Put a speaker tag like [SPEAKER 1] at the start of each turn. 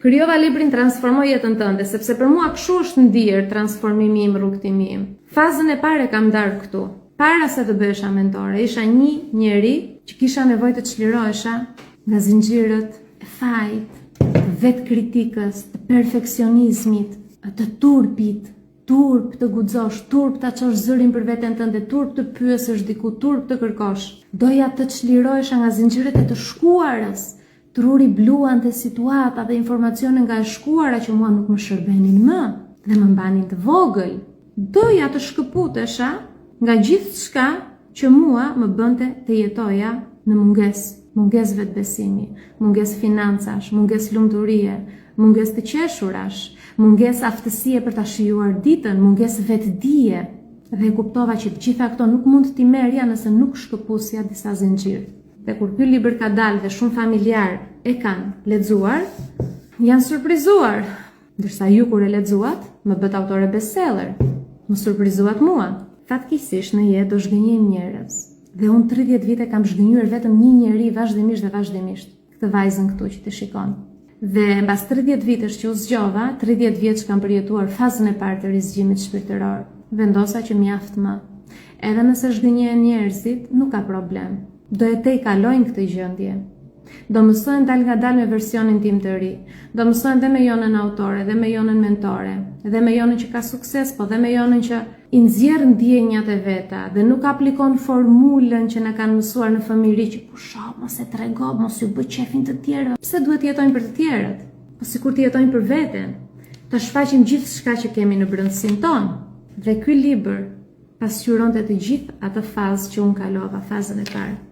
[SPEAKER 1] Krijova librin Transformo jetën tënde, sepse për mua kështu është ndier transformimi im, rrugtimi im. Fazën e parë kam ndarë këtu. Para se të bëhesha mentore, isha një njeri që kisha nevojë të çlirohesha nga zinxhirët e fajit, të vetë kritikës, të perfeksionizmit, të turpit, turp të guxosh, turp ta çosh zërin për veten tënde, turp të pyesësh diku, turp të kërkosh. Doja të çlirohesha nga zinxhirët e të shkuarës. Truri bluan të situata dhe informacione nga e shkuara që mua nuk më shërbenin më dhe më mbanin të vogël. Doja të shkëputesha nga gjithë shka që mua më bënte të jetoja në munges vetbesimi, munges financash, munges lumturie, munges të qeshurash, munges aftësie për ta shijuar ditën, munges vetdije. Dhe kuptova që të gjitha këto nuk mund t'i merja nëse nuk shkëpusja disa zinxhir. Dhe kur ky libër ka dalë dhe shumë familjar e kanë lexuar, janë surprizuar. Ndërsa ju kur e lexuat, më bët autore bestseller. Më surprizuat mua. Fatkeqësisht në jetë do zhgënjejmë njerëz. Dhe unë 30 vite kam zhgënjur vetëm një njeri vazhdimisht. Këtë vajzën këtu që të shikon. Dhe mbas 30 vitesh që u zgjova, 30 vjeç kam përjetuar fazën e parë të rizgjimit shpirtëror. Vendosa që mjaft më. Edhe nëse zhgënjejnë njerëzit, nuk ka problem. Do e te i kalojnë këtë gjendje. Do mësojnë dal nga dal me versionin tim të ri. Do mësojnë dhe me jonën autore, dhe me jonën mentore, dhe me jonën që ka sukses, po dhe me jonën që i nxjerr ndjenjat e veta dhe nuk aplikon formulën që na kanë mësuar në fëmijëri që pusho, mos e trego, mos ju bë qefin të tjerëve. Pse duhet të jetojnë për të tjerët? Po sikur të jetojnë për veten. Të shfaqim gjithçka që kemi në brendësinë tonë. Dhe ky libër pasqyronte të gjithë atë fazë që unë kalova, fazën e parë.